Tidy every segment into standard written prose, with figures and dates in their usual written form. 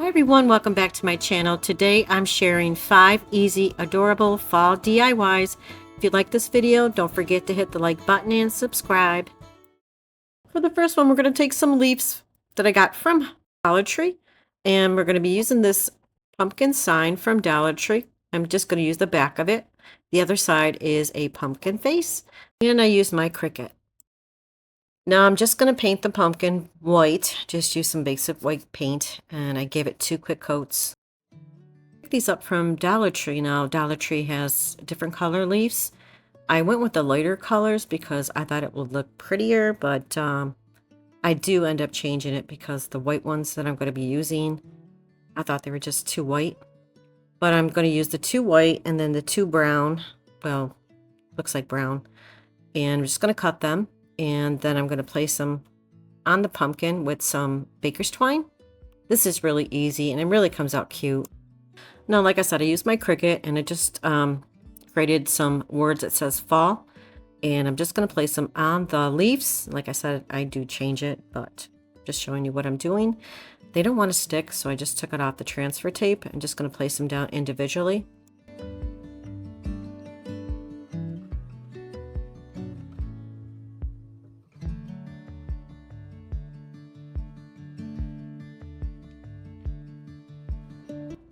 everyone, welcome back to my channel. Today I'm sharing 5 easy, adorable fall DIYs. If you like this video, don't forget to hit the like button and subscribe. For the first one, we're going to take some leaves that I got from Dollar Tree, and we're going to be using this pumpkin sign from Dollar Tree. I'm just going to use the back of it. The other side is a pumpkin face, and I used my Cricut. Now I'm just going to paint the pumpkin white, just use some basic white paint, and I gave it 2 quick coats. I picked these up from Dollar Tree. Now Dollar Tree has different color leaves. I went with the lighter colors because I thought it would look prettier, but I do end up changing it because the white ones that I'm going to be using, I thought they were just too white. But I'm going to use the 2 white and then the 2 brown. Well, looks like brown. And I'm just going to cut them. And then I'm going to place them on the pumpkin with some baker's twine. This is really easy and it really comes out cute. Now, like I said, I used my Cricut and it just created some words that says fall. And I'm just going to place them on the leaves. Like I said, I do change it, but just showing you what I'm doing. They don't want to stick, so I just took it off the transfer tape. I'm just going to place them down individually.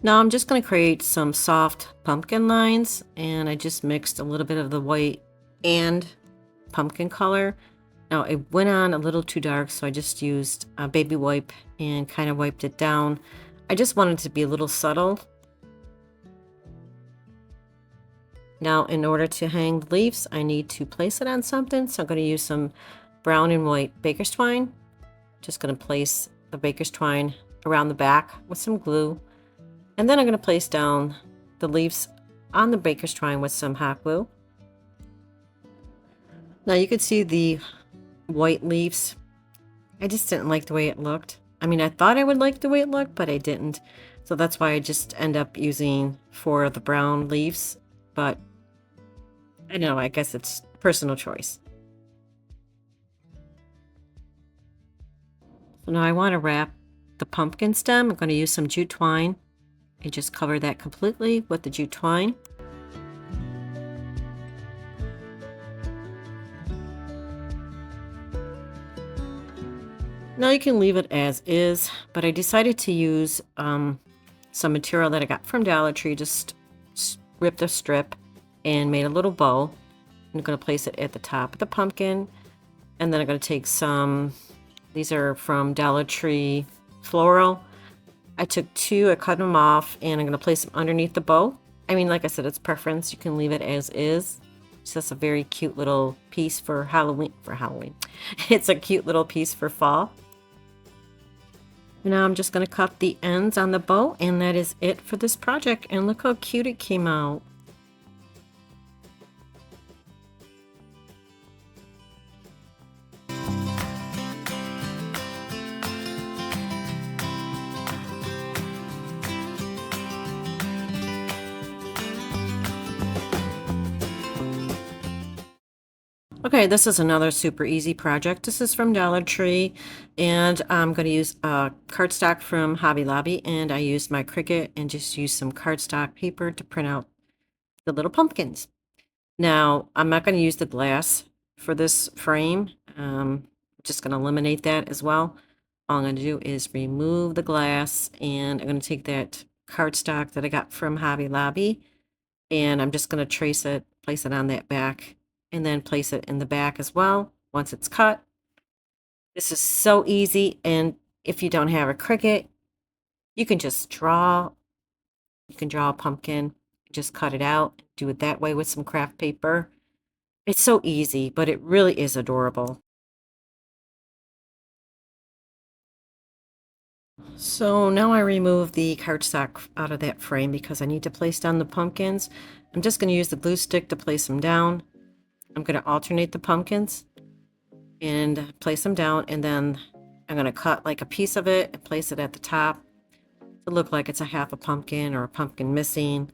Now I'm just going to create some soft pumpkin lines, and I just mixed a little bit of the white and pumpkin color. Now it went on a little too dark, so I just used a baby wipe and kind of wiped it down. I just wanted it to be a little subtle. Now in order to hang the leaves, I need to place it on something, so I'm going to use some brown and white baker's twine. Just going to place the baker's twine around the back with some glue. And then I'm going to place down the leaves on the baker's twine with some hot glue. Now you can see the white leaves. I just didn't like the way it looked. I mean, I thought I would like the way it looked, but I didn't. So that's why I just end up using 4 of the brown leaves. But I don't know, I guess it's personal choice. So now I want to wrap the pumpkin stem. I'm going to use some jute twine. And just cover that completely with the jute twine. Now you can leave it as is, but I decided to use some material that I got from Dollar Tree. Just ripped a strip and made a little bow. I'm going to place it at the top of the pumpkin, and then I'm going to take some, these are from Dollar Tree Floral. I took 2, I cut them off, and I'm going to place them underneath the bow. I mean, like I said, it's preference. You can leave it as is. It's just a very cute little piece for Halloween. It's a cute little piece for fall. Now I'm just going to cut the ends on the bow, and that is it for this project. And look how cute it came out. Okay, this is another super easy project. This is from Dollar Tree, and I'm going to use cardstock from Hobby Lobby, and I used my Cricut and just used some cardstock paper to print out the little pumpkins. Now, I'm not going to use the glass for this frame. I'm just going to eliminate that as well. All I'm going to do is remove the glass, and I'm going to take that cardstock that I got from Hobby Lobby, and I'm just going to trace it, place it on that back, and then place it in the back as well once it's cut. This is so easy, and if you don't have a Cricut, you can just draw. You can draw a pumpkin, just cut it out, do it that way with some craft paper. It's so easy, but it really is adorable. So now I remove the cardstock out of that frame because I need to place down the pumpkins. I'm just going to use the glue stick to place them down. I'm going to alternate the pumpkins and place them down, and then I'm going to cut like a piece of it and place it at the top to look like it's a half a pumpkin or a pumpkin missing.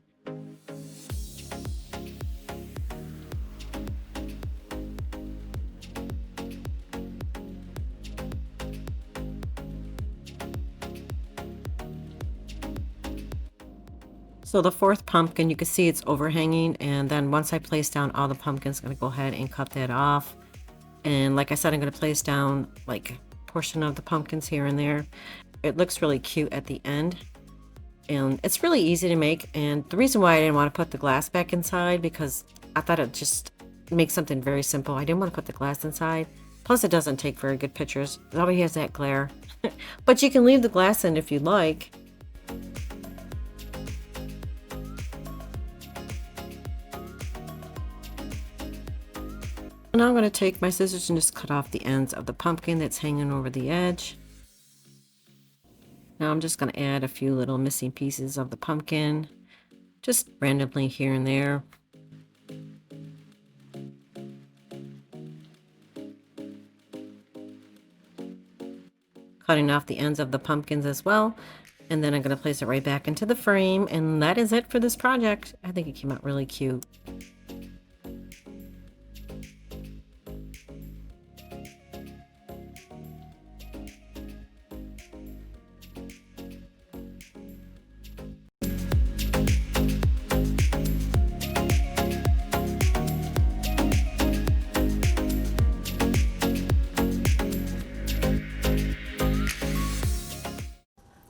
So the fourth pumpkin, you can see it's overhanging, and then once I place down all the pumpkins, I'm going to go ahead and cut that off. And like I said, I'm going to place down like a portion of the pumpkins here and there. It looks really cute at the end. And it's really easy to make. And the reason why I didn't want to put the glass back inside, because I thought it just makes something very simple. I didn't want to put the glass inside. Plus, it doesn't take very good pictures. It always has that glare. But you can leave the glass in if you'd like. Now I'm going to take my scissors and just cut off the ends of the pumpkin that's hanging over the edge. Now I'm just going to add a few little missing pieces of the pumpkin, just randomly here and there. Cutting off the ends of the pumpkins as well. And then I'm going to place it right back into the frame. And that is it for this project. I think it came out really cute.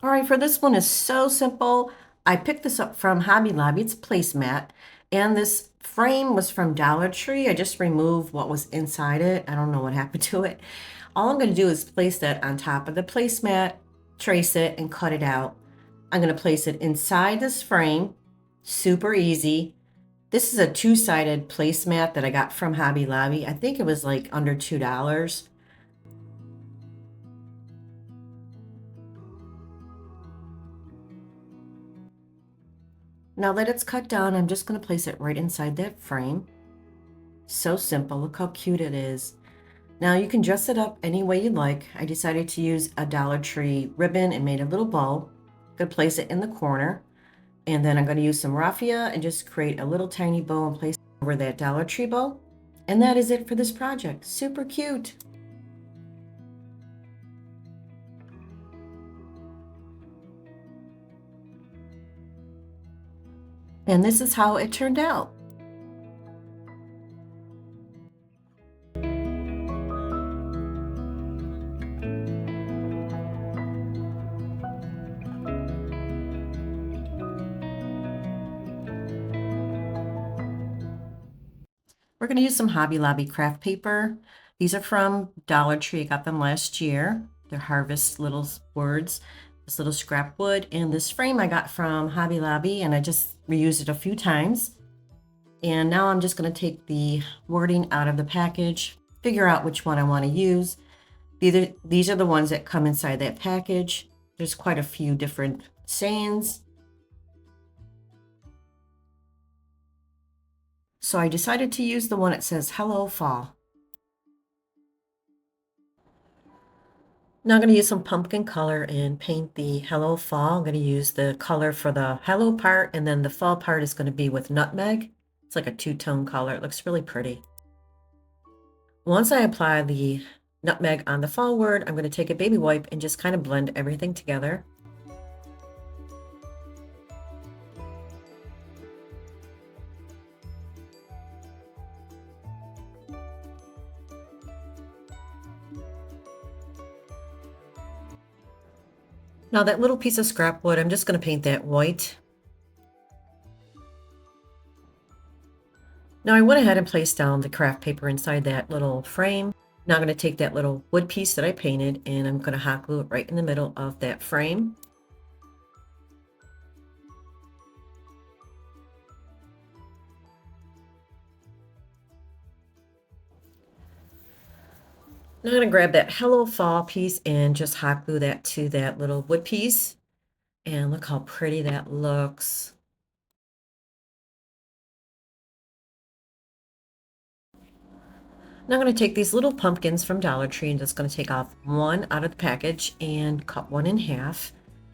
All right, for this one is so simple. I picked this up from Hobby Lobby. It's a placemat. And this frame was from Dollar Tree. I just removed what was inside it. I don't know what happened to it. All I'm going to do is place that on top of the placemat, trace it, and cut it out. I'm going to place it inside this frame. Super easy. This is a two-sided placemat that I got from Hobby Lobby. I think it was like under $2. Now that it's cut down, I'm just going to place it right inside that frame. So simple. Look how cute it is. Now you can dress it up any way you'd like. I decided to use a Dollar Tree ribbon and made a little bow. I'm going to place it in the corner. And then I'm going to use some raffia and just create a little tiny bow and place it over that Dollar Tree bow. And that is it for this project. Super cute. And this is how it turned out. We're going to use some Hobby Lobby craft paper. These are from Dollar Tree. I got them last year. They're Harvest little words. This little scrap wood, and this frame I got from Hobby Lobby, and I just reused it a few times. And now I'm just going to take the wording out of the package, figure out which one I want to use. These are the ones that come inside that package. There's quite a few different sayings. So I decided to use the one that says Hello Fall. Now I'm going to use some pumpkin color and paint the Hello Fall. I'm going to use the color for the hello part, and then the fall part is going to be with nutmeg. It's like a two-tone color. It looks really pretty. Once I apply the nutmeg on the fall word, I'm going to take a baby wipe and just kind of blend everything together. Now that little piece of scrap wood, I'm just going to paint that white. Now I went ahead and placed down the craft paper inside that little frame. Now I'm going to take that little wood piece that I painted, and I'm going to hot glue it right in the middle of that frame. Now I'm going to grab that Hello Fall piece and just hot glue that to that little wood piece. And look how pretty that looks. Now I'm going to take these little pumpkins from Dollar Tree and just going to take off one out of the package and cut one in half.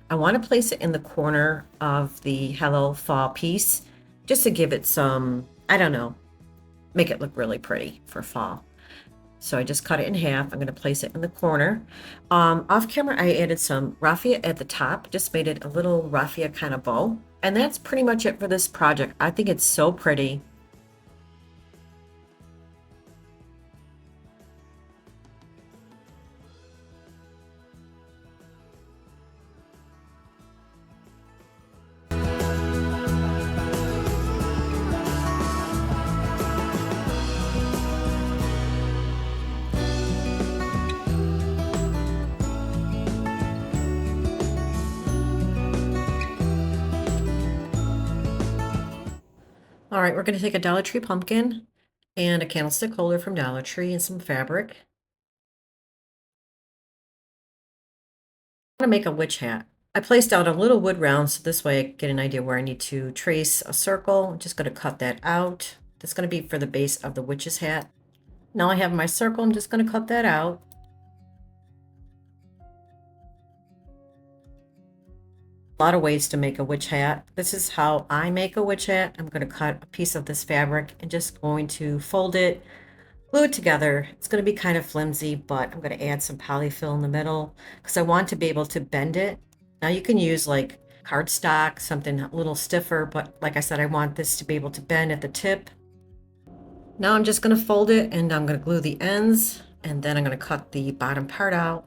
I want to place it in the corner of the Hello Fall piece just to give it some, I don't know, make it look really pretty for fall. So I just cut it in half. I'm going to place it in the corner. Off camera, I added some raffia at the top, just made it a little raffia kind of bow. And that's pretty much it for this project. I think it's so pretty. All right, we're going to take a Dollar Tree pumpkin and a candlestick holder from Dollar Tree and some fabric. I'm going to make a witch hat. I placed out a little wood round so this way I get an idea where I need to trace a circle. I'm just going to cut that out. That's going to be for the base of the witch's hat. Now I have my circle. I'm just going to cut that out. A lot of ways to make a witch hat. This is how I make a witch hat. I'm going to cut a piece of this fabric and just going to fold it, glue it together. It's going to be kind of flimsy, but I'm going to add some polyfill in the middle because I want to be able to bend it. Now you can use like cardstock, something a little stiffer, but like I said, I want this to be able to bend at the tip. Now I'm just going to fold it and I'm going to glue the ends and then I'm going to cut the bottom part out.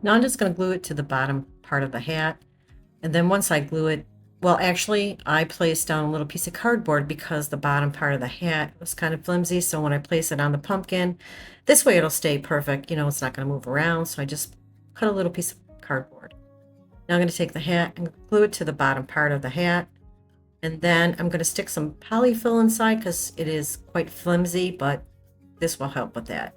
Now I'm just going to glue it to the bottom part of the hat. And then once I glue it, well, actually, I placed down a little piece of cardboard because the bottom part of the hat was kind of flimsy. So when I place it on the pumpkin, this way it'll stay perfect. You know, it's not going to move around. So I just cut a little piece of cardboard. Now I'm going to take the hat and glue it to the bottom part of the hat. And then I'm going to stick some polyfill inside because it is quite flimsy, but this will help with that.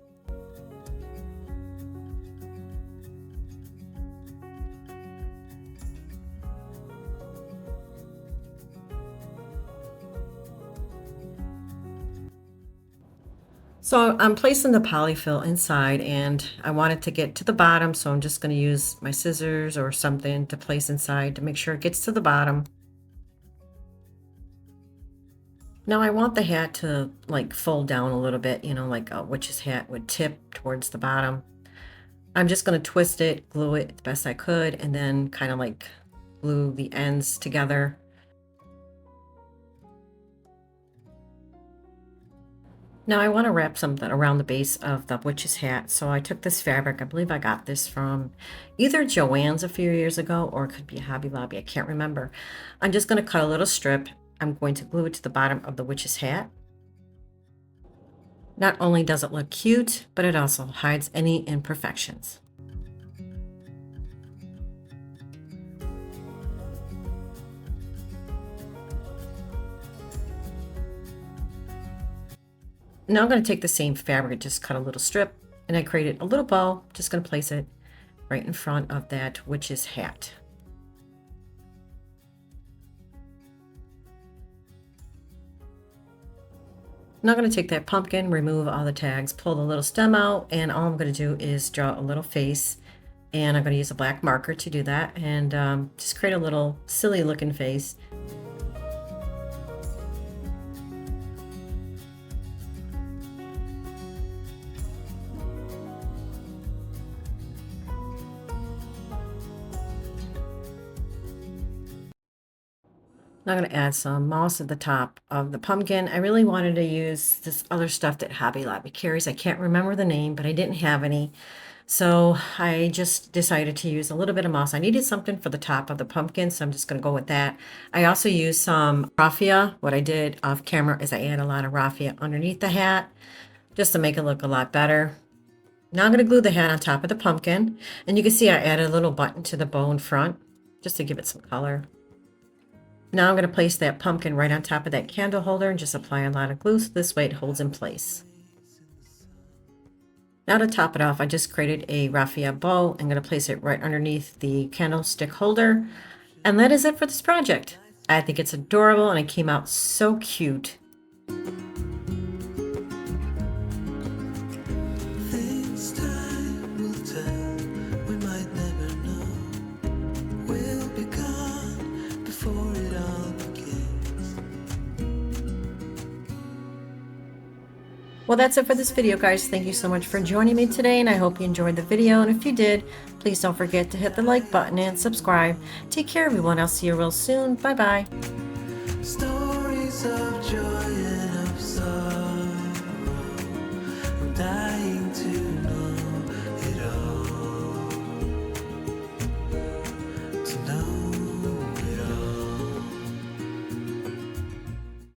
So I'm placing the polyfill inside and I want it to get to the bottom. So I'm just going to use my scissors or something to place inside to make sure it gets to the bottom. Now I want the hat to like fold down a little bit, you know, like a witch's hat would tip towards the bottom. I'm just going to twist it, glue it the best I could, and then kind of like glue the ends together. Now I want to wrap something around the base of the witch's hat. So I took this fabric. I believe I got this from either Joann's a few years ago or it could be Hobby Lobby. I can't remember. I'm just going to cut a little strip. I'm going to glue it to the bottom of the witch's hat. Not only does it look cute, but it also hides any imperfections. Now I'm going to take the same fabric, just cut a little strip, and I created a little bow. Just going to place it right in front of that witch's hat. Now I'm going to take that pumpkin, remove all the tags, pull the little stem out, and all I'm going to do is draw a little face. And I'm going to use a black marker to do that and just create a little silly looking face. Now I'm going to add some moss at the top of the pumpkin. I really wanted to use this other stuff that Hobby Lobby carries. I can't remember the name, but I didn't have any. So I just decided to use a little bit of moss. I needed something for the top of the pumpkin, so I'm just going to go with that. I also used some raffia. What I did off camera is I add a lot of raffia underneath the hat just to make it look a lot better. Now I'm going to glue the hat on top of the pumpkin. And you can see I added a little button to the bow in front just to give it some color. Now I'm going to place that pumpkin right on top of that candle holder and just apply a lot of glue so this way it holds in place. Now to top it off, I just created a raffia bow. I'm going to place it right underneath the candlestick holder. And that is it for this project. I think it's adorable and it came out so cute. Well, that's it for this video, guys. Thank you so much for joining me today, and I hope you enjoyed the video. And if you did, please don't forget to hit the like button and subscribe. Take care, everyone. I'll see you real soon. Bye-bye. Stories of joy and of sorrow.